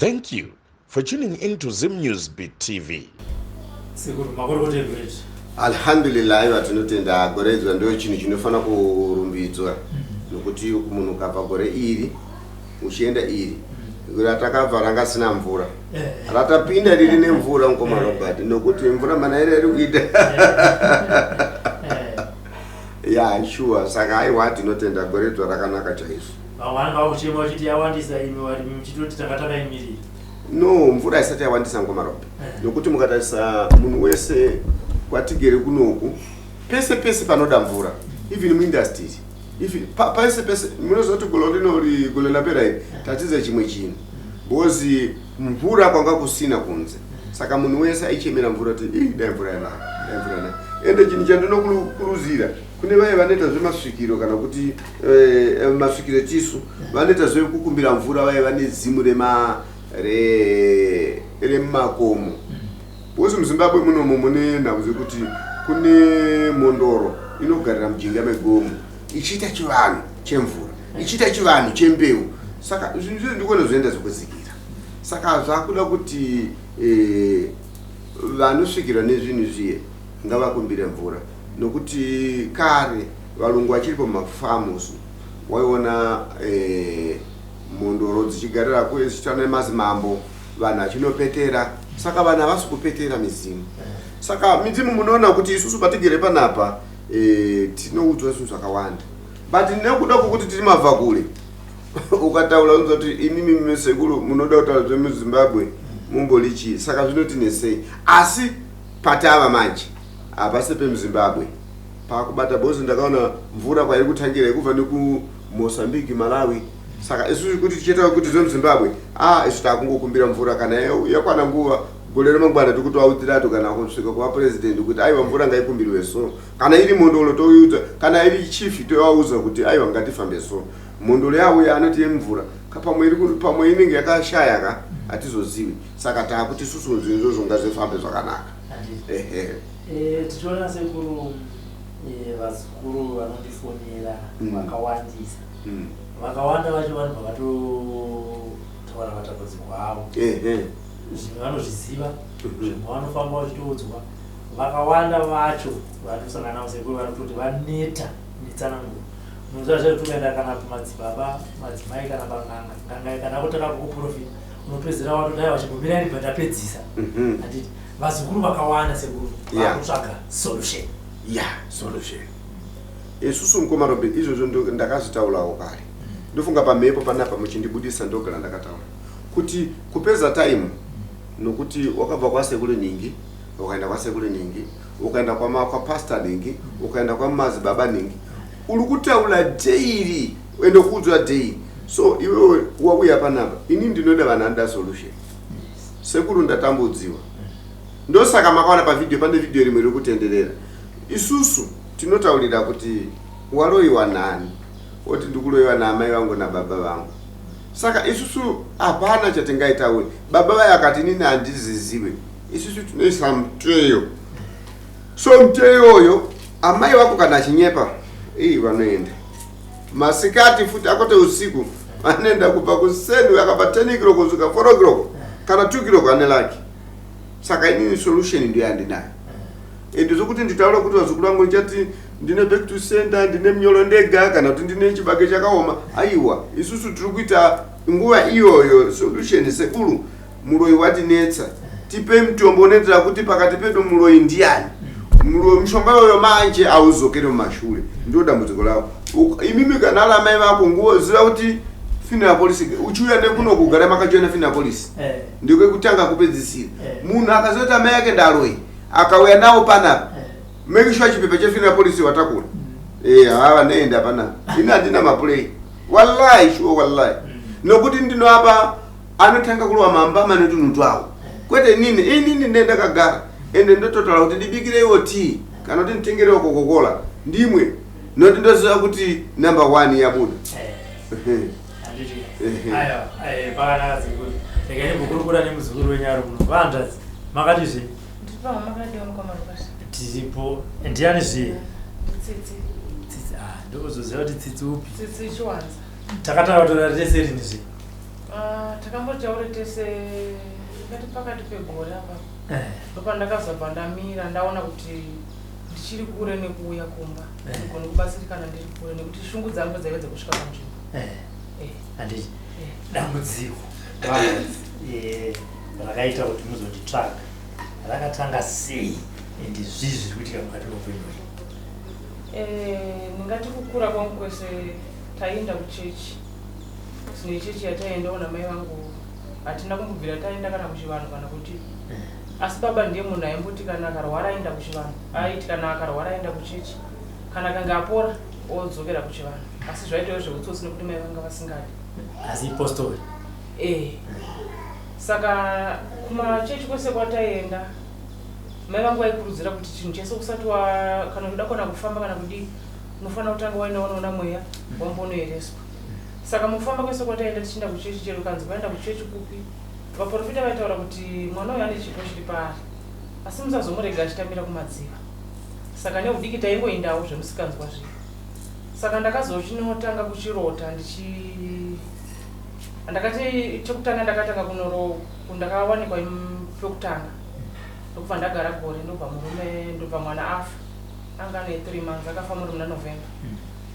Thank you for tuning in to Zim News Beat TV. Alhamdulillah watinotenda goredzwa ndio chinhu chinofana kurumbidzwa nokuti munhu kabva gore iri uchienda iri ratakabva ranga sina mvura ratapinda riri nemvura ngoma Robert nokuti mvura mana iri kuita ya sure saka aiwa tinotenda goredzwa rakanaka chaizvo vamwana vakuchema uchiti yawandisa imi vari mchitoti takatakaimiri no mvura isati yawandisa ngoma Robert nokuti mukatarisa munhu wese kwatigere kunoku pese panoda mvura even muindustry even pese munozoti golo lapera iri tatize chimwe chinhu bozi mvura kwanga kusina kunze saka munhu wese aichemera mvura kuti dai mvura yana ende chinhu chandinokuruzira kune vaye vanoita zvemasvikiro kana kuti masvikiro chisu vanoita zvekukumbira mvura vaye vane zimu remumakomo bozi muZimbabwe munomo mune nhau dzekuti kune mondoro inogarira mujinga megomo ichiita chivanhu chemvura ichiita chivanhu chembeu saka zvinhu ndikuona zvoenda zvekuzikira saka zvakuda kuti vanosvikirwa nezvinhu zviye ngavakumbire mvura nokuti kare varungu vachiripo mumafamusi waiona mondoro dzichigarira kuchitana nemazimambo vanhu vachinopetera saka vanhu havasi kupetera mizimu saka mizimu munoona kuti isusu patigere panapa tinoudzwa zvinhu zvakawanda but nekuda kwokuti tiri mabva kure ukataura unza kuti imimi sekuru munoda kutaura zvemuZimbabwe mumbolichi saka zvinotinesei asi patava manje hapasi pemuZimbabwe pakubata bozi ndakaona mvura kwairi kutangira ikubva nekuMozambique Malawi saka isusu kuti tichitaura kuti zvemuZimbabwe isu takungokumbira mvura kana yakwana nguva gore remangwana tikutoaudzirato kana kusvika kuva president kuti aiwa mvura ngaikumbirwe so kana iri mondolo toiudza kana iri chief toiauza kuti aiwa ngatifambe so mondolo yauya anoti yemvura pamwe inenge yakashaya hatizozivi saka taakuti isusu zvinhu izvozvo ngazvifambe zvakanaka tichiona sekuru vazukuru vanondifonera vakawandisa vakawanda vacho vanhu vakatotaura matambudziko avo zvimwe vanozviziva zvimwe vanofamba vachitoudzwa vakawanda vacho vanosangana navo sekuru vanototi vaneta netsanangudzo munoziva zvacho tukaenda kana pamadzibaba madzimai kana pang'anga kana kutaka kuprofita unopedzera watodai vachimbomira iri bhandapedzisa handiti vazukuru vakawanda sekuru vakutsvaga solution solution isusu mukoma Robert izvozvo ndakazvitaurawo kare ndofunga pamhepo panapa muchindibudisa ndogara ndakataura kuti kupedza time nokuti wakabva kwasekuru ningi ukaenda kwasekuru ningi ukaenda kwapastor ningi ukaenda kwamadzibaba ningi uri kutaura daily ende kuudzwa daily so iwewe wauya panapa ini ndinoda vanhu anoda solution sekuru ndatambudziwa ndosaka makaona pavideo pane video rimwe riri kutenderera isusu tinotaurira kuti waroiwa nani oti ndikuroiwa naamai vangu nababa vangu saka isusu hapana chatingaitauri baba vaye akati nini handiziziwe isusu tinoisa muteyo so muteyo oyo amai vako kana achinyepa vanoenda masikati futi akote usiku vanoenda kubva kuseni akabva 10 kiloko kusvika 4 kiloko kana 2 kiloko ane laki saka inini solution ndiyo yandinayo ende zvokuti nditaura kuti vazukuru vangu ndichati ndine back to center ndine munyolo ndega kana kuti ndine chibage chakaoma aiwa isusu tiri kuita nguva iyoyo solution sekuru muroi watinetsa tipe mutombo unoitira kuti pakati pedu muroi ndiani mushonga yoyo manje auzokere mumashure ndio dambudziko ravo imimi kana ala mai vako nguva ziva kuti funeral police uchiuya nekuno kugara makajoina funeral police ndiko kutanga kupedzisira munhu akazoita mai yake ndaroi akauya nawo panapa make sure chipepa chefuneral police watakura hava neenda panapa ini handina maplay wallahi sure wallahi nokuti ndinoapa anotanga kulowa mamba manoti nhutu awo kwete inini ndendakagara ende ndototaura kuti ndibikireiwo tea kana kuti nditengerewo Coca-Cola ndimwe noti ndoziva kuti number 1 yabuda pakanaka sekuru ndikaini kukurukura nemuzukuru wenyaro kuno vandazi makati zve tiripo ndiani zve ndokuzoziva kuti tsitsi upi takataura kuti reserini zve takambotaura tese ngati pakati pegore apa ndopa ndakazobva ndamira ndaona kuti ndichiri kure nekuuya kumba ndigone kubatsirikana ndiri kure nekuti shungu dzangu dzaive dzekusvika panzvimbo handiti dambudziko rakaita kuti muzonditsvaga rakatanga sei ende zvizvi zviri kuitika mukati meupenyu ndingati kukura kwangu kwese taienda kuchechi sine chechi yataiendawo namai vangu hatina kumbobvira taenda kana kuchivanhu kana kuti asi baba ndiye munhu aimboti kana akarwara aenda kuchivanhu aiti kana akarwara aenda kuchechi kana kanga apora odzokera kuchivanhu asi zvaitawo zveutsotsi nekuti mai vanga vasingadi asi ipostori saka kumachechi kwese kwataienda mai vangu vaikurudzira kuti chinhu chese usati kana uda kona kufamba kana kudii unofanira kutanga wainoona mweya wambonoereswa saka mufamba kwese kwataienda tichienda kuchechi chero kanzi vaenda kuchechi kupi vaprofita vaitaura kuti mwana uyu ane chipo chiri paari asi musazomurega achitamira kumadziva saka neudiki taingoendawo zvemusikanzwa zvivi saka ndakazocinotanga kuchirota ndakati chekutanga ndakatanga ndakawanikwa pekutanga ndokubva ndagara gore ndobva mwana afa anga ane 3 months akafa muri muna November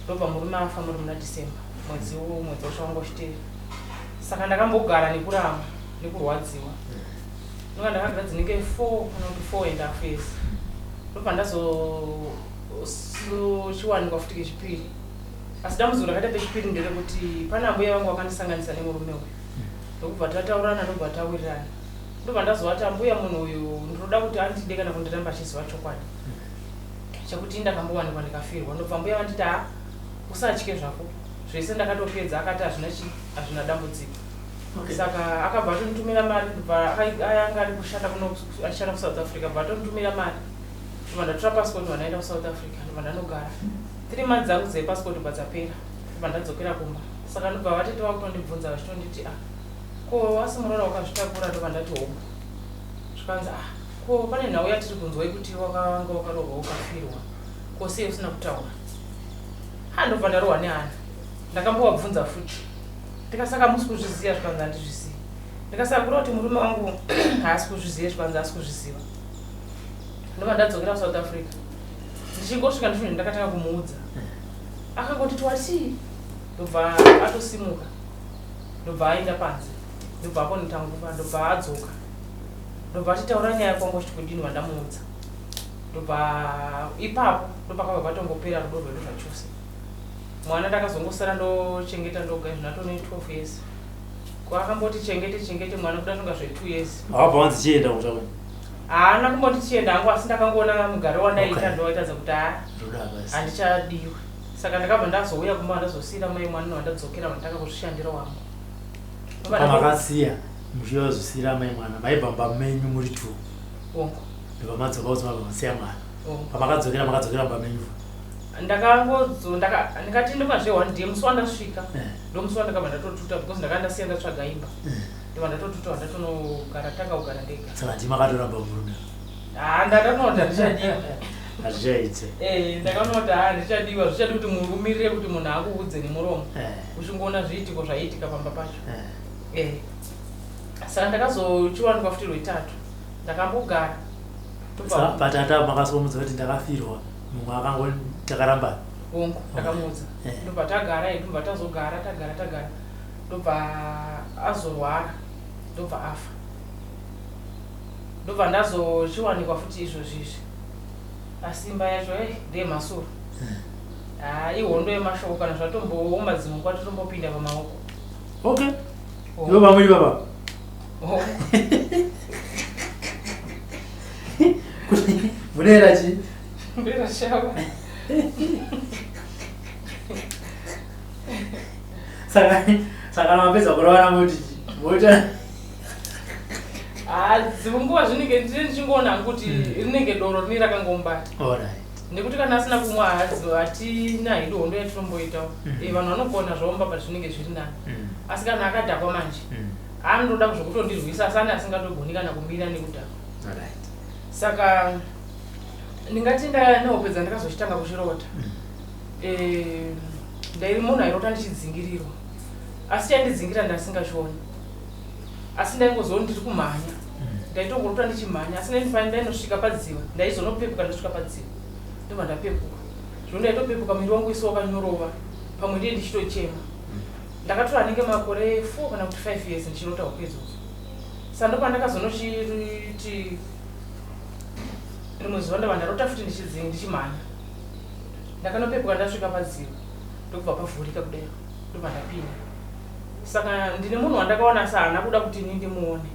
ndobva murume afa muri muna December mwedzi wacho wangochitera saka ndakambogara nekurama nekurwadziwa ndinga ndakagara dzinenge 4 kana kuti 4.5 years ndobva ndazochiwanikwa futi kechipiri asi dambudziko rakaita pechipiri nderekuti pana mbuya vangu vakandisanganisa nemurume uyu ndokubva tataurana ndobva tawirirana ndobva ndazovati mbuya munhu uyu ndinoda kuti andide kana kundiramba achiziva chokwadi chekuti ndakambowanikwa ndikafirwa ndobva mbuya vanditi usatye zvako zvese ndakatopedza akati hazvina dambudziko saka akabva atonitumira mari ndobva anga ari kushanda achishanda kuSouth Africa bva atonitumira mari ndobva ndatora passport ndobva ndaenda kuSouth Africa ndobva ndanogara 3 months dzangu dzepassport ndobva dzapera ndobva ndadzokera kumba saka ndobva vatete vakutondibvunza vachitonditi ko wasimurora wakazvitakura ndobva ndati homo zvikanzi ko pane nhau yatiri kunzwa yekuti wakanga wakarohwa ukafirwa ko sei usina kutaura ndobva ndarohwa nehana ndakambovabvunza futi ndikasaka musi kuzviziva zvikanzi handizvizivi ndikasakura kuti murume wangu haasi kuzviziva zvikanzi haasi kuzviziva ndobva ndadzokera kuSouth Africa ndichingosvika ndizvo ndakatanga kumuudza akangoti twati ndobva atosimuka ndobva aenda panze ndobva apo nditanguva ndobva adzoka ndobva atitaura nyaya kwangu chikudini wandamuudza ndobva ipapo ndopakabva patongopera rudo rwedu zvachose mwana ndakazongosara ndochengeta ndoga zvinatone 12 years kwaakamboti chengete mwana kuda tonga zve2 years awabva wanzi chienda kutaura haana kumboti chienda hangu asi ndakangoona mugare wandaita ndowaitadza kuti handichadiwa saka ndakabva ndazouya kumba ndazosiyira mai mwana wandadzokera vanditanga kuzvishandira wangu pamakasiya muchiva zosiyira mai mwana maibva menyu muri 2 ongo ndobva madzoka kuti mabva masiya mwana pamakadzokera mukadzokera menyu ndikati ndokazve 1 day musi wandasvika ndomusi wandakabva ndatotuta because ndakanga ndasiya ndatsvaga imba ndobva ndatotuta wandatonogara tanga kugara ndega saka ndimakatoramba murume ndakanoti handichadiwa hazvichaite ndakanoti handichadiwa zvichadi kuti murumirire kuti munhu akuudze nemuromo uchingoona zviitiko zvaiitika pamba pacho saka ndakazochiwanikwa futi rwetatu ndakambogara patata makasomudza kuti ndakafirwa mumwe akango takaramba ongo ndakamuudza ndobva tagara ndobva tazogara tagara ndobva azorwara ndobva afa ndobva ndazochiwanikwa futi izvozvizvi asi imba yacho ndeyemhasuro ihondo yemashoko kana zvatombooma dzimwe nguva totombopinda pamaoko okay ivo vamweni baba munera chi ndirashava saka mapedza kurora muti mota dzimwe nguva zvinenge ndichingoona kuti rinenge doro rine rakangombata nekuti kana asina kumwa hatina hondo yatinomboitawo vanhu vanogona zvaomba but zvinenge zviri nani asi kana akadhakwa manje anotoda zvokutondirwisa asi ane asingatogoni kana kumira nekudhakwa saka ndingati neopedza ndakazochitanga kuchirota ndairi munhu airota ndichidzingirirwa asi chandidzingira ndasingachioni asi ndaingozona ndiri kumhanya ndaitongorota ndichimhanya asi ndainosvika padziva ndaizonopepuka ndasvika padziva ndobva ndapepuka zvino ndaitopepuka mwiri wangu wese wakanyorova pamwe ndiye ndichitochema ndakatora anenge makore 4 kana kuti 5 years ndichinota ukwedzozo saka ndopandakazonochiti rimwe zuva ndobva ndarota futi ndichimhanya ndakanopepuka ndasvika padziva ndokubva pavhurika kudai ndobva ndapinda saka ndine munhu wandakaona saana kuda kuti ini ndimuone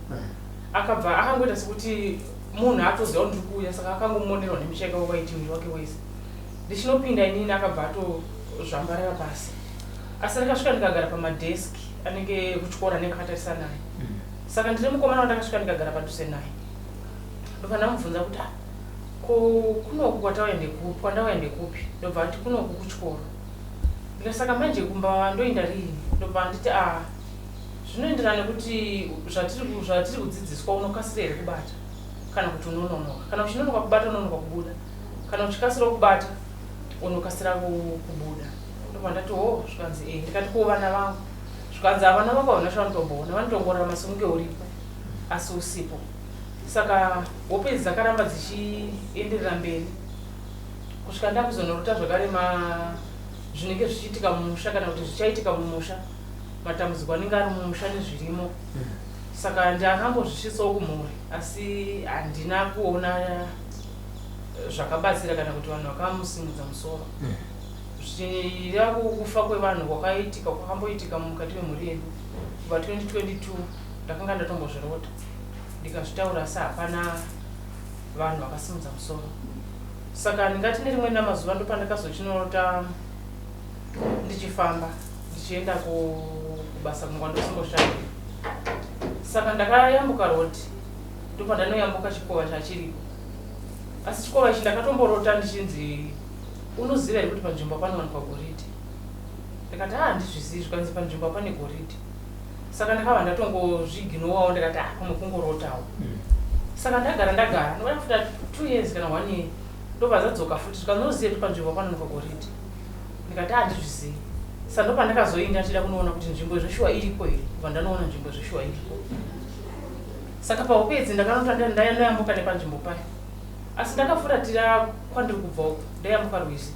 akabva akangoita sekuti munhu atoziva kuti ndiri kuuya saka akangomuonerwa nemuchaika wakaiti mwiri wake wese ndichinopinda inini akabva atozvambarira pasi asi ndakasvika ndikagara pamadheski anenge kuchikora anenge akatarisa naye saka ndine mukomana wandakasvika ndikagara padhuze naye ndobva ndamubvunza kuti kunoku kwandauya ndekupi ndobva ati kunoku kuchikoro ndikasaka manje kumba ndoenda rini ndobva nditi zvinoenderana nekuti zvatiri kudzidziswa unokasira here kubata kana kuti unononoka kana uchinonoka kubata unonoka kubuda kana uchikasira kubata unokasira kubuda ndobva ndati zvikanzi ndikati vana vangu zvikanzi havana vangu havana zvavanotomboona vanotongorarama sekunge uripo asi usipo saka hope idzi dzakaramba dzichienderera mberi kusvika ndakuzonorota zvakare zvinenge zvichiitika mumusha kana kuti zvichaitika mumusha matambudziko anenge ari mumusha nezvirimo saka ndakambozvisvisawo kumhuri asi handina kuona zvakabatsira kana kuti vanhu vakamusimudza musoro zvichida kufa kwevanhu kwakamboitika mukati memhuri yedu kubva 2022 ndakanga ndatombozvirota ndikazvitaura asi hapana vanhu vakasimudza musoro saka ndingati nerimwe namazuva ndopandakazochinorota ndichifamba ndichienda kubasa kungwandosimboshandira saka ndakayambuka roti ndopandanoyambuka chikova chachiripo asi chikova ichi ndakatomborota ndichinzi unoziva here kuti panzvimbo panowanikwa goridhe ndikati handizvizivi zvikanzi panzvimbo pane goridhe saka ndakava ndatongozviginowawo ndikati pamwe kungorotawo saka ndagara ndinoda futa 2 years kana 1 year ndobva zadzoka futi zvikanoziva kuti panzvimbo panowanikwa goridhe ndikati handizvizivi saka ndopandakazoinda ndachida kunoona kuti nzvimbo zveshuwa iripo here kubva ndanoona nzvimbo zveshuwa iripo saka paupedzi ndakanoyambuka nepanzvimbo payo asi ndakafuratira kwandiri kubva uko ndayambuka rwizi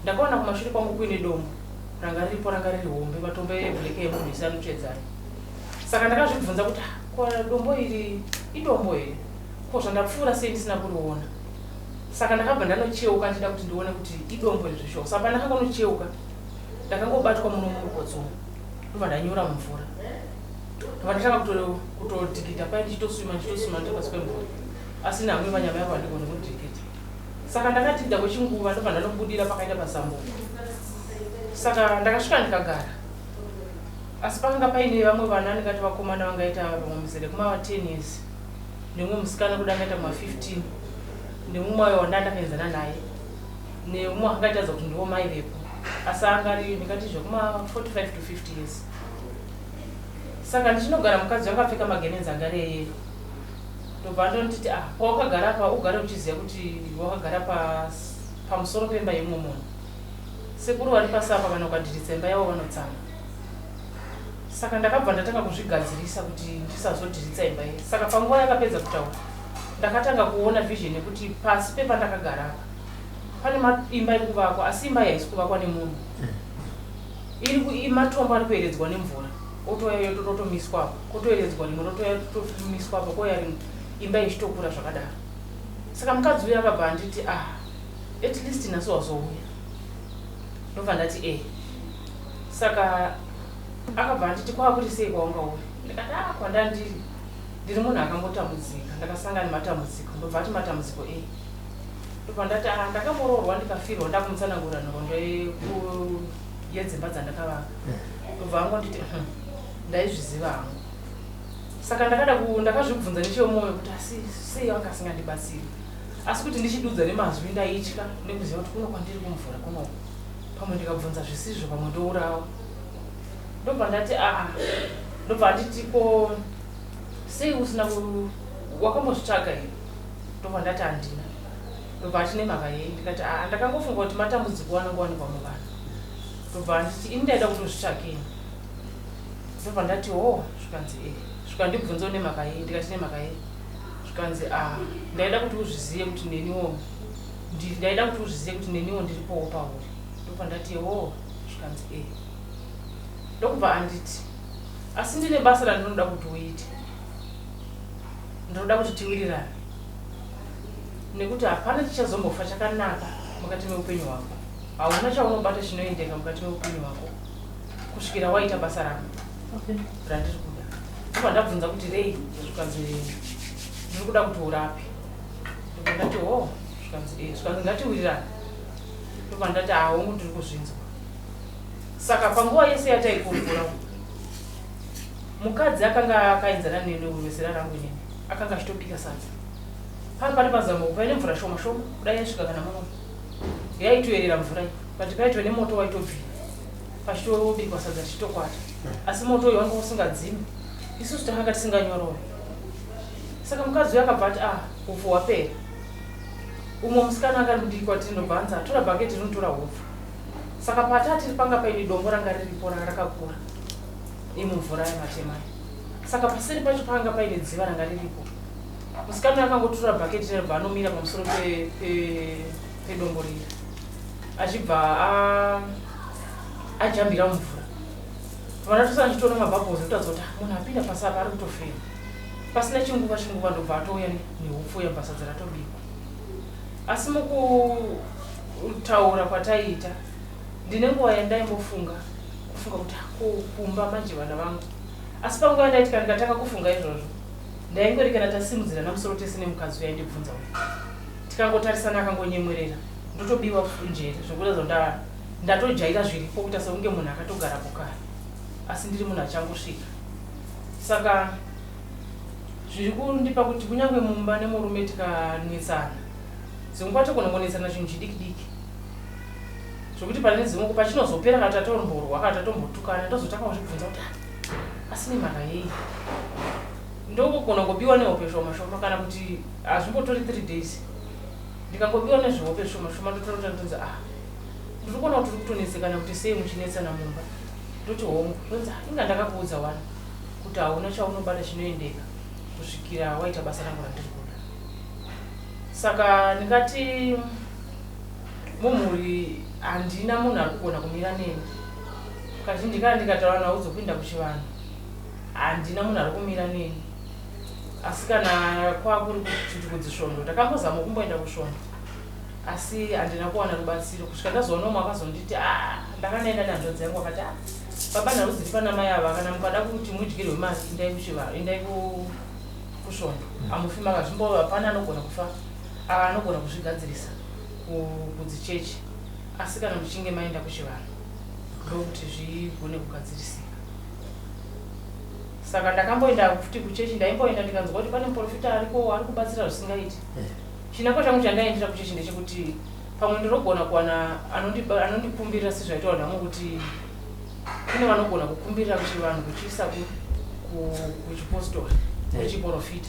ndakaona kumashure kwangu kuine dombo ranga riripo ranga riri hombe matombo ebhuleki emunhu isi anotsvedzana saka ndakazvibvunza kuti dombo iri idombo here ko zvandapfuura sei ndisina kuriona saka ndakabva ndanocheuka ndida kuti ndione kuti idombo iri zveshuwa saka pandakangonocheuka ndakangobatwa muno murukodzongo ndobva ndanyura mumvura ndobva ndatanga kutodhikita pai ndichitoswima ndipasi pemvura asi namwe panyama yako handikoni kudhikita saka ndakatidha kwechinguva ndobva ndanobudira pakaita pasambuko saka ndakasvika ndikagara asi pakanga paine vamwe vana ndingati vakomana vangaita vamwe mizere kuma 10 years nemumwe musikana kuda angaita kuma 15 nemumwe wandandakaenzana naye nemumwe angaitaza kuti ndiwo mai vepo asi angari ndingati zvekuma 45 to 50 years saka ndichinogara mukadzi wakapfeka magenenzi angari eyero ndobva ndonotiti pawakagara pa ugare uchiziva kuti wakagara pamusoro pemba yemumwe munhu sekuru vari pasi apa kana ukadhiritsa imba yavo vanotsama saka ndakabva ndatanga kuzvigadzirisa kuti ndisazodhiritsa imba iyi saka panguva yakapedza kutaura ndakatanga kuona vision yekuti pasi pepandakagara apa pane imba iri kuvakwa asi imba iyi haisi kuvakwa nemunhu iri matombo ari kueredzwa nemvura otoya totomiswapo kotoeredzwa rimwe rotoya totomiswapo koya rimwe imba ichitokura zvakadaro saka mukadzi uyu akabva anditi at least naso wazouya ndobva ndati saka akabva anditi kwakuti sei kwaungauya ndikati kwandandiri ndiri munhu akambotambudzika ndakasangana nematambudziko ndobva ati matambudziko ndobva ndati ndakambororwa ndikafirwa ndakumutsanangura nhoroondo yedzimba dzandakavaka ndobva angonditi ndaizviziva hangu saka ndakazvibvunza nechemwoyo kuti asi sei vanga asingandibatsiri asi kuti ndichidudza nemazwi ndaitya nekuziva kuti kuno kwandiri kumvura kunoku pamwe ndikabvunza zvisizvo pamwe ndourawa ndobva ndati ndobva nditi ko sei usina wakambozvitsvaga here ndobva ndati handina ndobva ati nemhaka yei ndikati ndakangofunga kuti matambudziko anongowanikwa muvanhu ndobva nditi ini ndaida kutozvitsvakeni ndobva ndati zvikanzi zvikandibvunza nemhaka yei ndikati nemhaka yei zvikanzi ndaida kuti uzvizive kuti neniwo ndaida kuti uzvizive kuti neniwo ndiripowo pauri ndobva ndati yewo zvikanzi ndokubva anditi asi ndine basa randinoda kuti uite ndinoda kuti tiwirirane nekuti hapana chichazombofa chakanaka mukati meupenyu hwako hauna chaunobata chinoendeka mukati meupenyu hwako kusvikira waita basa rako randiri kuda ndobva ndabvunza kuti rei zvikanzi ndiri kuda kuti urape ndobva ndati zvikanzi ngatiwirirane ndobva ndati hongu ndiri kuzvinzwa saka panguva yese yataikurukura mukadzi akanga akaenzana nezera rangu inini akanga achitobika sadza pane pazambo paine mvura shoma shoma kudai yasvika kana muno yaitoerera mvura iyi patikaitwa nemoto waitobvira pachitobikwa sadza tichitokwata asi moto uyu wanga usingadzimi isusu takanga tisinganyorova saka mukadzi uyu akabva ati upfu hwapera umwe musikana akandidikwa tinobva anzi atora bhaketi rinotora upfu saka patati panga paine dombo ranga riripo rakakura imumvura yematemai saka paseri pacho panga paine dziva ranga riripo musikana akangotora bhaketi rebva anomira pamusoro pedombo riri achibva ajambira mumvura vanatosa ndichitora mabhabhozi kutadza kuti munhu apinda pasi apa ari kutofema pasina chinguva ndobva atouya neupfu yabhasadza ratobikwa asi mukutaura kwataiita ndine nguva yandaimbofunga kuti kumba manje vana vangu asi panguva yandaitika ndikatanga kufunga izvozvo ndaingori kana tasimudzira namusoro tese nemukadzi uyaindibvunza uyu tikangotarisana akangonyemwerera ndotobiwa njere zvokuda ndatojaira zviripo kuita seunge munhu akatogarapo kare asi ndiri munhu achangosvika saka zviri kundipa kuti kunyange mumba nemurume tikanetsana zvinguva tokonongonetsana chinhu chidiki zvokuti pane dzimwe pachinozopera kana tatomborwa kana tatombotukana ndozotanga kuzvibvunza kuti asi nemhaka yei ndokugona ngobiwa nehope shoma shoma kana kuti hazvimbotori 3 days ndikangobiwa nezvehope shoma shoma ndotorota ndonzi ndiri kuona kuti uri kutonesekana kuti sei muchinetsana mumba ndoti hongu ndonzi inga ndakakuudza wani kuti hauna chaunobata chinoendeka kusvikira waita basa rangu randiri kuda saka ndingati mumhuri handina munhu ari kugona kumira neni kazhinji kana ndikataura nawo dzopinda kuchivanhu handina munhu ari kumira neni asi kana kwakuri kuti kudzisvondo ndakambozama kumboenda kusvondo asi handina kuwana rubatsiro kusvika ndazoona umwe akazonditi ndakanaenda nanzodzi yangu akati baba nharudziri pana mai ava kana mukada kuti mudyirwe mari indai kusvondo amufi makazvimbo hapana anogona kufa anogona kuzvigadzirisa kudzichechi asi kana muchinge maenda kuchivanhu ndokuti zvigone kugadzirisika saka ndakamboenda futi kuchechi ndaimboenda ndikanzwa kuti pane muprofita ariko ari kubatsira zvisingaiti chinako changu chandaendera kuchechi ndechekuti pamwe ndinogona kuwana anondikumbirira sezvaitawa nhamo kuti kune vanogona kukumbirira kuchivanhu kuchiisa kuchipostori kuchiprofita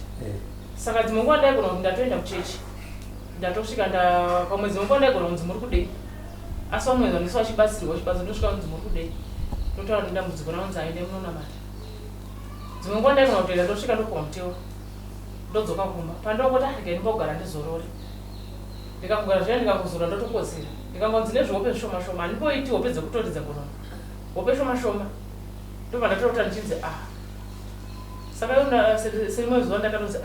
saka dzimwe nguva ndaigona kuti ndatoenda kuchechi ndatosvika pamwe dzimwe nguva ndaigona kunzi muri kudei asi vamweza ndiso vachibatsirwa ndosvika kunzi muri kudei ndotaura nedambudziko naunzi aende munonamata dzimwe nguva ndaigona kutoenda ndosvika ndopuwa mutero ndodzoka kumba pandokoti ndikaindimbogara ndizorore ndikangogara zvaya ndikangozora ndotokotsira ndikangonzi nezvehope zvishoma shoma handimboiti hope dzekutoti dzekorona hope shoma shoma ndobva ndatorota ndichinzi saka serimwe zuva ndakanonzi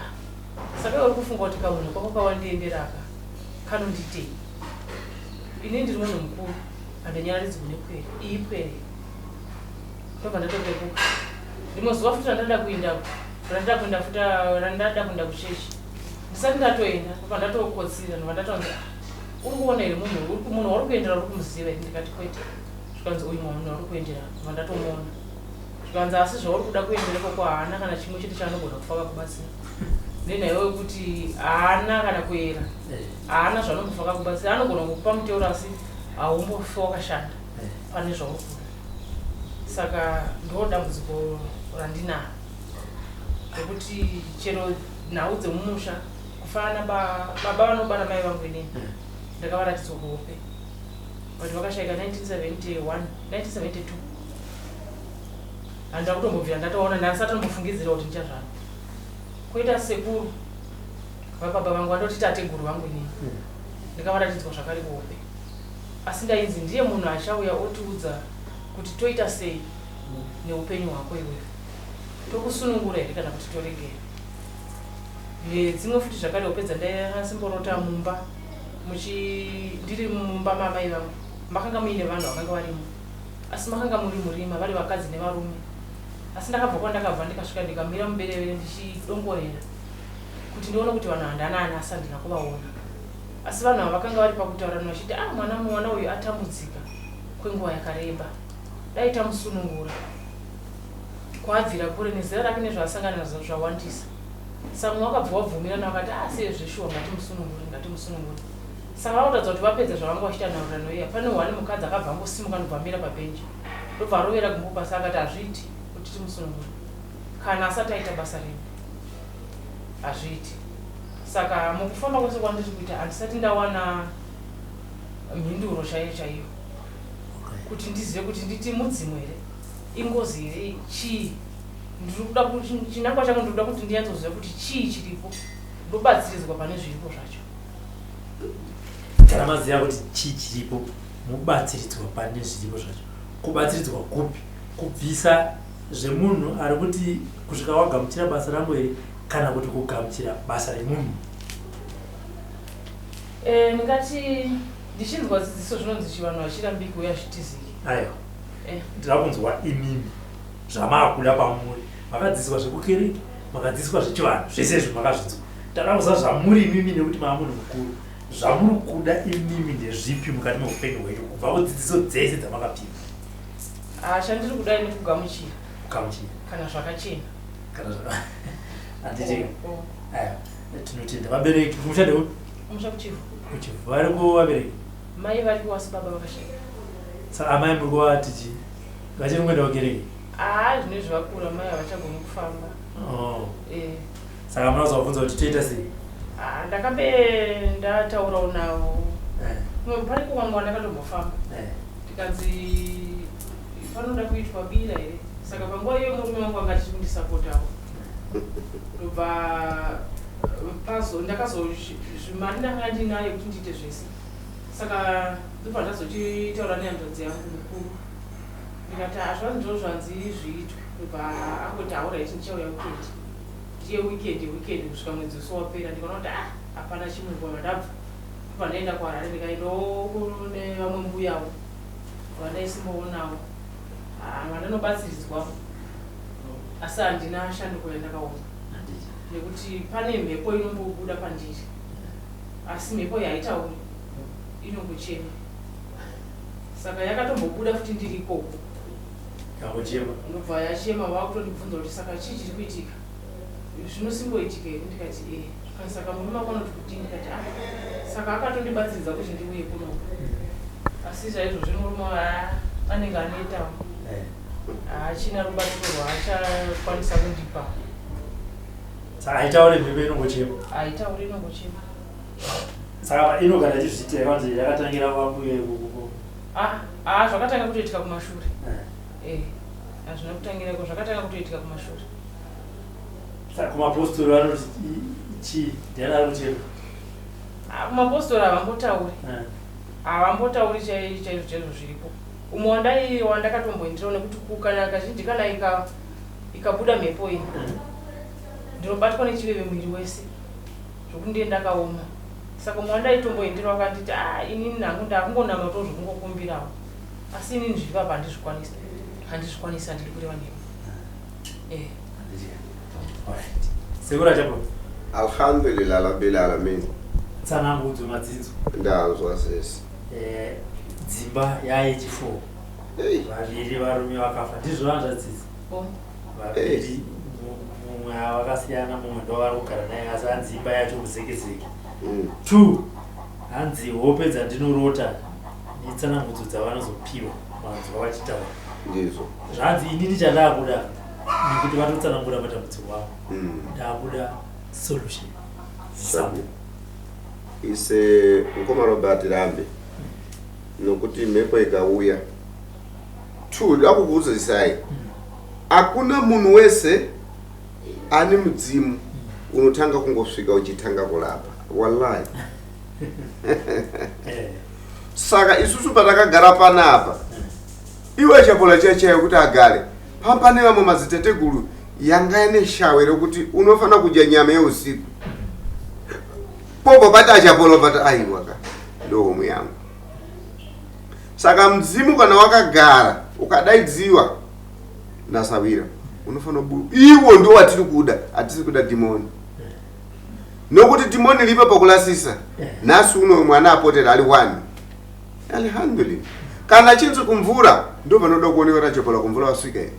saka uri kufunga kuti kamunhu kwako kawandiendera aka kanonditei ini ndiri munhu mukuru handinyaradzi kune ipwere ndobva ndatopepuka rimwe zuva futi randada kuenda kuchechi ndisati ndatoenda ndobva ndatokotsira ndobva ndataunza uri kuona here munhu wauri kuendera uri kumuziva iri ndikati kwete zvikanzi uyu munhu wauri kuendera ndobva ndatomuona zvikanzi asi zvauri kuda kuendereko kwahaana kana chimwe chete chaanogona kufaka kubatsira nenhaiwe kuti haana kana kuera haana zvanombofaka kubatsira anogona kukupa muteuro asi haumbofi wakashanda pane zvauri kuda saka ndo dambudziko randinaro rekuti chero nhau dzemumusha kufanana baba vanobara mai vangu inini ndakavaratidzwa kuhope kuti vakashaika 1971 1972 handida kutombobvira ndataona ndasati ndambofungidzira kuti ndichazvana koita sekuru vababa vangu vandoti tateguru vangu inini ndikavaratidzwa zvakare kuhope asi ndainzi ndiye munhu achauya otiudza kuti toita sei neupenyu hwako iwewe tokusunungura here kana kuti toregera dzimwe futi zvakare upedza ndasimborota mumba ndiri mumba mamai vangu makanga muine vanhu vakanga varimo asi makanga muri murima vari vakadzi nevarume asi ndakabva kwandakabva ndikasvika ndikamira muberevere ndichidongorera kuti ndione kuti vanhu handananasa ndina kuvaona asi vanhu ava vakanga vari pakutaurana vachiti mwana uyu atambudzika kwenguva yakareba dai tamusunungura kwabvira kure nezera rake nezvaasangana nazvo zvawandisa saka mumwe wakabva wabvumirana vakati sezveshuwa ngatimusunungure saka vanotaridza kuti vapedza zvavanga vachita naurano iya pane hwani mukadzi akabva angosimuka ndobvamira pabhenji ndobva arovera kumbo pasi akati hazviiti kuti timusunungure kana asati aita basa rino hazviiti. Saka mukufamba kwese kwandiri kuita handisati ndawana mhinduro chaiyo kuti ndizive kuti nditi mudzimu here ingozi here chii ndirikuda kuti chinangwa changu ndikuda kuti ndiyanzoziva kuti chii chiripo ndobatsiridzwa pane zviripo zvacho. Kana maziva kuti chii chiripo mubatsiridzwa pane zviripo zvacho kubatsiridzwa kupi kubvisa zvemunhu ari kuti kusvika wagamuchira basa rangu here kana kuti kugamuchira basa remunhu. Ndingati ndichinzwa dzidziso zvinonzi chivanhu hachirambi kuuya zvitiziki. Aiwa ndira kunzwa imimi zvamaakuda pamuri makadzidziswa zvekukereke makadzidziswa zvechivanhu zvese izvi makazvinzwa ndada kuziva zvamuri imimi nekuti maamunhu mukuru zvamuri kuda imimi ndezvipi mukati meupenyu hwenyu kubva kudzidziso dzese dzamakapinda. Chandiri kudai nekugamuchira kana zvakachena kana handiti tinotenda vabereki kumushande upi kumusha kuchivu vari kuvabereki mai vari kuwasi baba vakasheka. Saka amai muri kuvatichi vachiri kuenda kukereke zvine zvivakura mai havachagoni kufamba. Saka munazovabvunza kuti toita sei? Ndakambe ndataurawo navo pane kuwangu ndakatombofamba ndikanzi panoda kuitwa bira here saka panguva iyo murume wangu anga tichi kundisapotawo ndobva ndakazozvimari ndakanga ndinayo kuti ndiite zvese saka ndobva ndazochitaura nehanzvadzi yangu mukuru ndikati hazvanzi ndizvo zvanzi zviitwe ndobva angotaura ichi ndichauya wikendi ndiye wikendi kusvika mwedzi wese wapera ndikaona kuti hapana chimwe nguva ndabva ndobva ndaenda kuharare ndikaendawo kune vamwe mbuyavo vandaisimbowonawo vandanobatsiridzwa asi handina shanduko yandakaona nekuti pane mhepo inombobuda pandiri asi mhepo yaitauri inongochema saka yakatombobuda futi ndiri ikoko ndobva yachema vakutondibvunza kuti saka chii chiri kuitika zvinosimboitika here ndikati saka murume akanoti kuti ndikati saka akatondibatsiridza kuti ndiuye kunoku asi zvaizvo zvino murume anenge anoitawo hachina rubatsiro rwaachakwanisa kundipa. Saka haitauri mhepo inongochema haitauri inongochema saka inogara ichizviitira ivanzi yakatangira vambuye zvakatanga kutoitika kumashure hazvina kutangirako zvakatanga kutoitika kumashure. Saka kumapostori vanoti chii ndiani ari kuchema kumapostori havambotauri chaizvo zviripo umwe wandakatomboindirawo nekuti kana kazhinji kana ikabuda mhepo iyi ndinobatwa nechiveve mwiri wese zvokuti ndiye ndakaoma saka umwe wandaitomboindirawo akanditi inini nangu ndakungonama to zvokungokumbirawo asi inini zviri papa handizvikwanisi handiri kureva nemo. sekura chapo alhamdulillah rabbil alamin tsanangudzo madzidzo ndanzwa sesi dzimba yayechifo vaviri varume vakafa ndizvo vanzvadzidzi vaviri mumwe vakasiyana mumwe ndo vari kugara naye asi hanzi imba yacho muzekezeke 2 hanzi hope dzandinorota netsanangudzo dzavanozopiwa vanzwa vachitaura ndizvo zvanzi inini chandakuda nekuti vatotsanangura matambudziko avo ndakuda solution zisambo ise mukoma Robert Rambe nokuti mhepo ikauya 2 ndakubvunza isai akuna munhu wese ane mudzimu unotanga kungosvika uchitanga kulapa wallahi. Saka isusu patakagara panapa iwe chapola chachayo kuti agare pampane vamwe madziteteguru yanga ine shawe rekuti unofana kudya nyama yeusiku popo pati achapolo pati aiwaka ndo homwe yangu. Saka mzimu kana wakagara ukadaidziwa nasawira unofana buru iwo ndo watiri kuda, atisi kuda dimoni. Nokuti dimoni lipa pakulasisa nasu uno mwana apotera ali 1 alhamdulillah. Kana chinzi kumvura ndo panoda kuoneka tachopola kumvura waswika ine.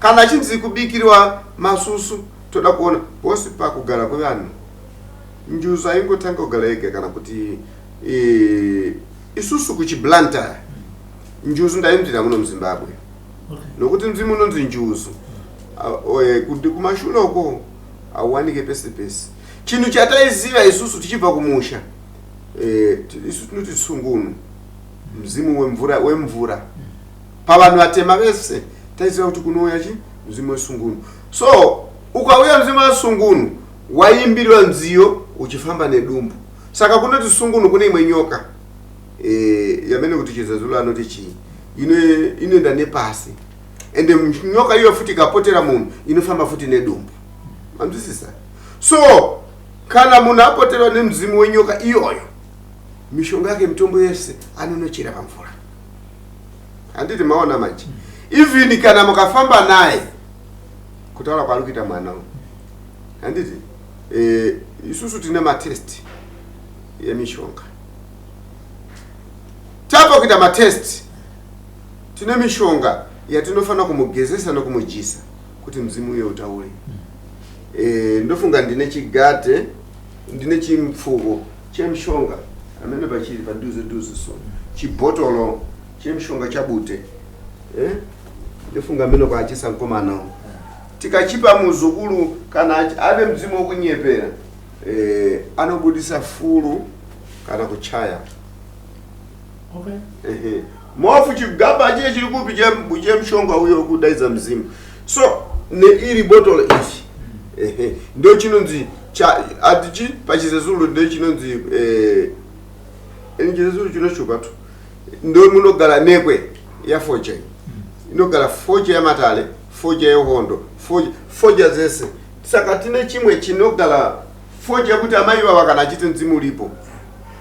Kana chinzi kubikirwa masusu toda kuona posi pa kugara kwevanhu njuzu ingotanga kugara yega kana kuti isusu kuchiblanta njuzu ndaimtira muno muZimbabwe. Nokuti mzimu unonzi njuzu kuti kumashure uko awanike pese pese. Chinhu chataiziva isusu tichibva kumusha isusu tinoti tsungunu mzimu wemvura pavanhu vatema vese taiziva kuti kunouya chi mzimu wesungunu. So ukauya mzimu wesungunu waimbirwa nziyo uchifamba nedumbu. Saka kunoti sungunu kune imwe nyoka yamene kuti chizazulu anoti chii inoenda nepasi ende nyoka iyo futi ikapotera munhu inofamba futi nedumbu. Manzwisisa? So kana munhu apoterwa nemzimu wenyoka iyoyo mishonga yake mitombo yese anonochera pamvura. Handiti maona manje even kana mukafamba naye kutaura kwari kuita mwana uyu handiti isusu tine matest yemishonga tapa kuita matest tine mishonga yatinofana kumugezesa nokumujisa kuti mzimu uyo utaure. Ndofunga ndine chigate ndine chimfuko chemishonga amene pachiri paduze so chibotolo chemishonga chabute ndofunga meno kwachisa mkomana tikachipa muzukuru kana ane mzimu wokunyepera anobudisa fulu kana kuchaya. Mofu chigaba chie chiri kupi chemishonga uyo kudaiza mzimu. So ne iri botolo ichi ndo chinonzi atichi pachizezulu ndo chinonzi chizezulu chinoshupa tu ndo munogara nekwe ya foja inogara foja ya matale foja ya hondo foja zese. Saka tine chimwe chinogara foja kuti amai baba kana chiti mzimu ulipo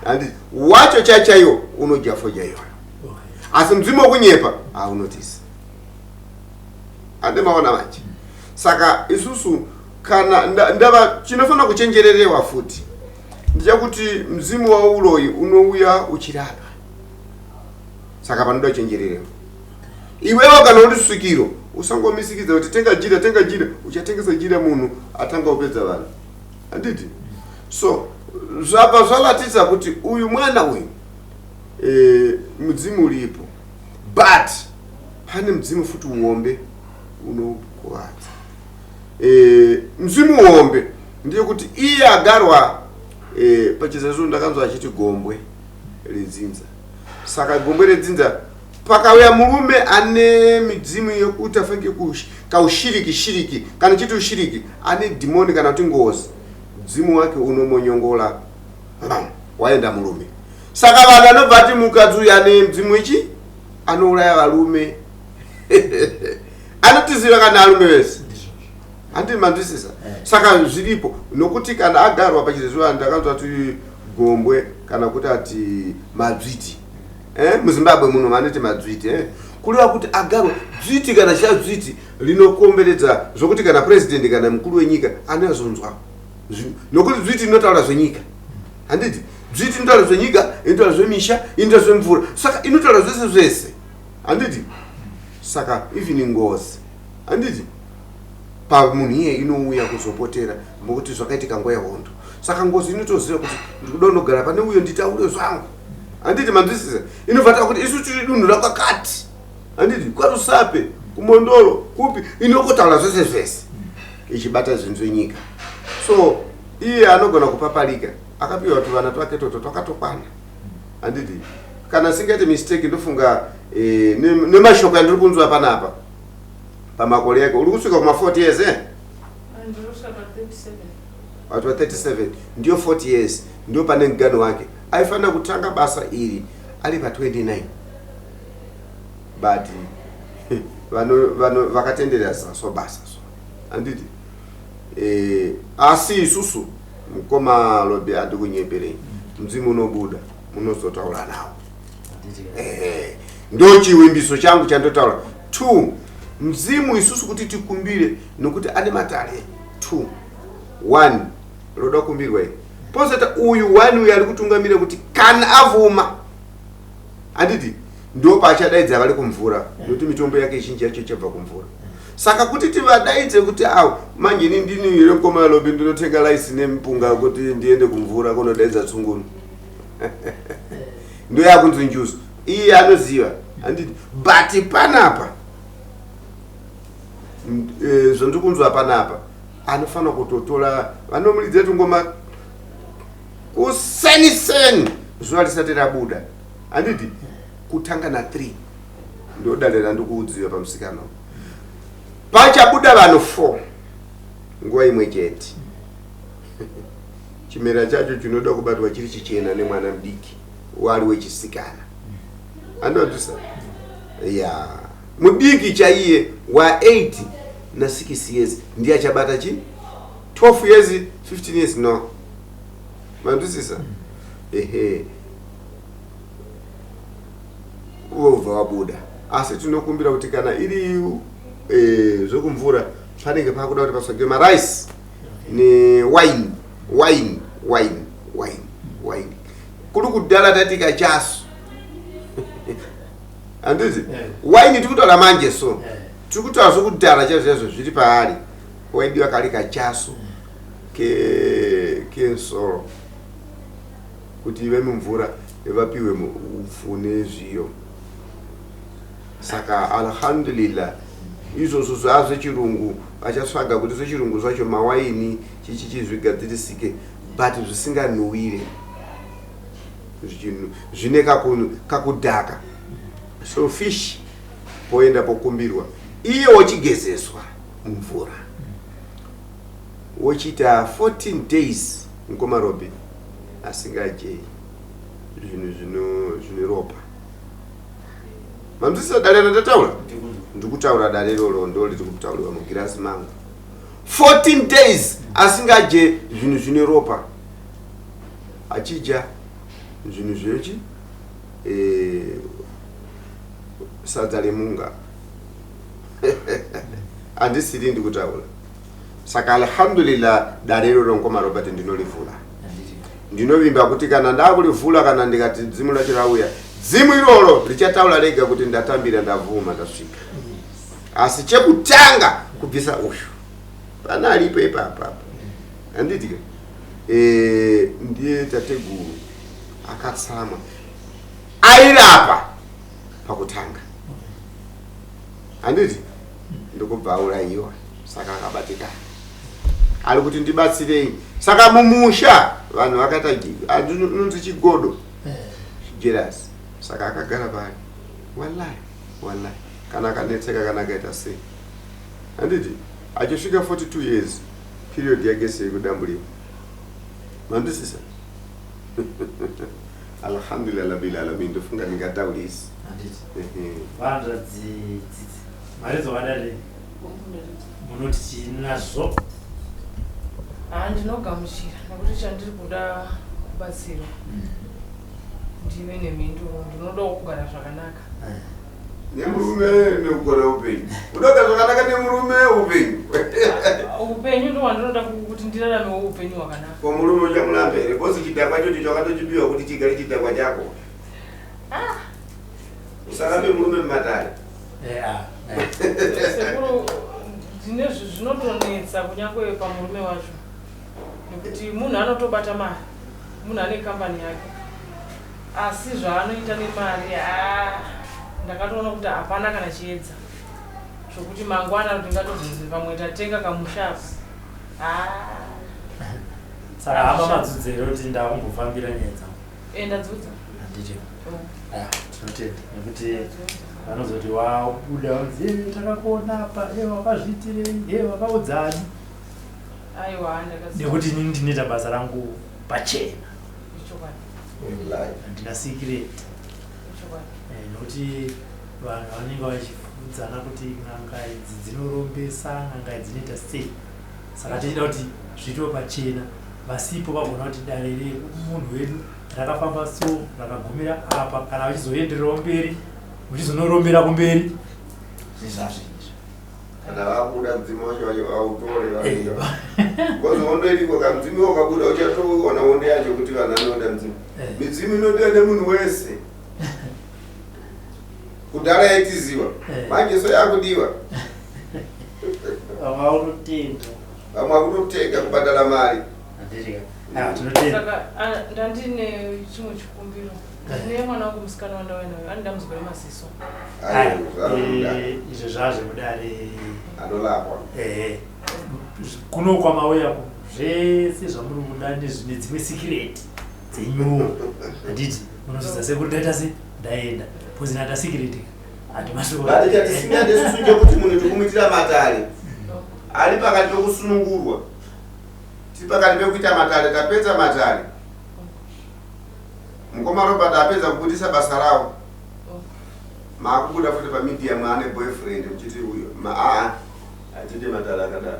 andi wacho chachayo unodya foja iyo. Asi mzimu wokunyepa unotisi ande maona manje. Saka isusu kana ndava chinofana kuchenjererewa futi ndichakuti mzimu wa uloyi unouya uchirapa. Saka panoda kuchenjererewa iwewe kana uri svikiro usangomisikidza kuti tenga jira uchatengesa jira munhu atanga upedza vanhu handiti. So zvapa zvalatidza kuti uyu mwana uyu mudzimu ulipo but pane mudzimu futi uombe unokuwadza. Mzimu uombe ndiye kuti iye agarwa pachizazulu ndakanzwa achiti gombwe redzinza. Saka gombwe redzinza pakauya murume ane midzimu yekuti afanike kaushiriki kana chiti ushiriki ane dhimoni kana kuti ngozi mzimu wake unomonyongola waenda murume. Saka vanhu anobva ati mukadzi uyu ane mzimu ichi anouraya varume anotiziva kana arume vese handiti manzwisisa. Saka zviripo nokuti kana agarwa pachizezulu ndakanzwa kuti gombwe kana kuti ati madzviti muZimbabwe muno vanoti madzviti kureva kuti agarwa dzviti kana chadzviti linokomberedza zvokuti kana president kana mukuru wenyika anozonzwa nokuti dzviti inotaura zvenyika handiti dzviti inotaura zvenyika inotaura zvemisha inotaura zvemvura saka inotaura zvese zvese handiti. Saka even ngozi handiti pamunhu iye inouya kuzopotera mokuti zvakaitika nguva yehondo. Saka ngozi inotoziva kuti ndikuda unogara pane uyo nditaure zvangu handiti manzwisisa. Inobvata kuti isu tiri dunhu rakakati handiti kwarusape kumondoro kupi inokotaura zvese zvese ichibata zvinhu zvenyika. So iye anogona kupapalika akapiwa tuvana twake toto twakatokwana handiti. Kana singaite mistake ndofunga nemashoko andiri kunzwa panapa pamakole yake uri kusvika kuma 40 years Ndinotosvika pa 37. watu wa 37 ndio 40 years ndio pane mgano wake aifanira kutanga basa iri ali pa 29 but vano vakatenderera so basa so anditi asi isusu mkoma lobe ati kunyeperei mzimu unobuda munozotaura nawo ndo chiwimbiso changu chandotaura 2 mzimu isusu kuti tikumbire nokuti ane matare 2 1 roda kumbirwa iri poseta uyu 1 uyu ari kutungamira kuti kana avuma anditi ndo pachadaidza vari kumvura nokuti mitombo yake izhinji yacho chabva kumvura saka kuti tivadaidze kuti awo manje ndini ire mkoma lobe ndinotenga laisi nempunga kuti ndiende kumvura kunodaidza tsungunu ndo yakunzi njuso iye anoziva anditi but panapa zvondikunzwa panapa anofanira kutotora vanomulidza tungoma kuseniseni zuva risati rabuda anditi kutanga na 3 ndodanira ndikuudziva pamusikana pachabuda vanhu 4 nguva imwe chete chimera chacho chinoda kubatwa chiri chichena nemwana mudiki wari wechisikana andodisa ya mudiki chaiye wa 8 na 6 years ndiye achabata chi 12 years 15 years no mandusisa ubva wabuda asi tinokumbira kuti kana iri zvokumvura panenge pakuda kuti paswage marice newine kuri kudhara tatika chaso handiti wine tikutaura manje so tikutaura zvokudhara chaizvozvo zviri paari waidiwa kari kachaso kensoro kuti ive mumvura vapiwe upfu nezviyo saka alhamdulillah izvozvo zvazvechirungu vachasvaga kuti zvechirungu zvacho mawaini chichichizvigadzirisike but zvisinganhuwire zvine kakudhaka so fish poenda pokumbirwa iye wochigezeswa mumvura wochiita 14 days mukomarobe asingajei zvine ropa mamzisa darero ndataura ndikutaura darero ndo riri kutauriwa mugirasi mangu 14 days asingaje zvinhu zvine ropa achija zvinhu zvechi sadza remunga handisiri ndikutaura saka alhamdulillah darero ronkoma robert ndinolivhura ndinovimba kuti kana ndakulivhura kana ndikati dzimu racho rauya dzimu iroro richataura rega kuti ndatambira ndavhuma ndasvika asi chekutanga kubvisa uyu pana alipo ipapa handiti ndiye tateguru akatsamwa airapa pakutanga handiti ndokubva aurayiwa saka akabatikana ari kuti ndibatsirei saka mumusha vanhu vakati nonzi chigodo jealous saka akagara pari wallahi kana akanetseka kana akaita sei handiti achisvika 42 years period yake sei kudambuliwa mandisisa alhamdulillah rabbil alamin ndofunga ndingataurisi vandadzi mari dzovanare munoti tinazvo ndinogamuchira nokuti chandiri kuda kubatsirwa ndive nemhinduro ndinodawo kugara zvakanaka nemurume nekugara upenyu unoga zvakanaka nemurume upenyu ndo wandinoda kuti ndiraramewo upenyu hwakanaka ko murume uchamulambe here bosi chidhakwa chocho chakatochipiwa kuti chigare chidhakwa chako usarambe murume mumatare sekuru zvinotonetsa kunyangwe pamurume wacho nekuti munhu anotobata mari munhu ane kambani yake asi zvaanoita nemari ndakatoona kuti hapana kana chiedza zvokuti mangwana ndingatozonzi pamwe tatenga kamushapu saka hama madzudzero kuti ndakungofambira nyaya dzangu ndadzudza handiti tinotenda nekuti vanozoti wabuda takakuona apa wakazviitirei wakaudzani aiwa nekuti inini ndinoita basa rangu pachena handina secret nokuti vanhu vanenge vachifudzana kuti n'anga idzi dzinorombesa n'anga idzi dzinoita sei saka tichida kuti zvito pachena vasipo vagona kuti dare remunhu wedu rakafamba so rakagumira apa kana vachizoendererawo mberi muchizonorombera kumberi zvezvazvinizvo kana vabuda mudzimu wacho autore kozi hondo iriko kamudzimu wakabuda uchatoona hondo yacho kuti vanhu vanoda mudzimu midzimu inodiwa nemunhu wese kudhara yaitiziva manje so yakudiwa vamwe vakutotenga vamwe vakutotenga kubhadhara mari tinotenda ndandine chimwe chikumbiro ndine mwana wangu musikana wandawenayo anoda muzigore maziso izvo zvazvo mudare anolapwa kuno kwamauyako zvese zvamuri mudane zvine dzimwe sikireti dzenyuwo handiti munozvidza sekuri ndaita se ndaenda pozina nda sikireti hatimaatisingadesusu chekuti munhu tokumuitira matare ari pakati pekusunungurwa tiri pakati pekuita matare tapedza matare mukoma Robert apedza kubudisa basa ravo maakubuda futi pamedia mwaane boyfriend muchiti uyo atite matare akadaro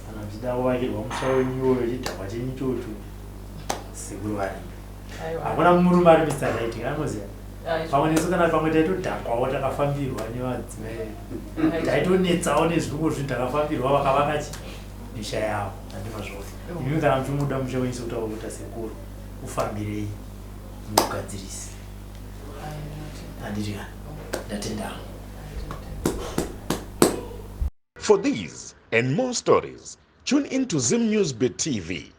kana mchidawakirwa musha wenyuwo chidhakwa chenyu chocho sekuru vari hakuna murume ari Mr. Lighting anoziva pamwe nesu kana pamwe taitodhakwawo takafambirwa nevadzimai taitonetsawo nezvirungu zvinhu takafambirwa vakavakachi misha yavo handimazvona imi kana muchimuda musha wenyu sekutaura kuita sekuru ufambirei mugadzirisi handiti kana ndatendamo. For these and more stories, tune in to Zim News Bit TV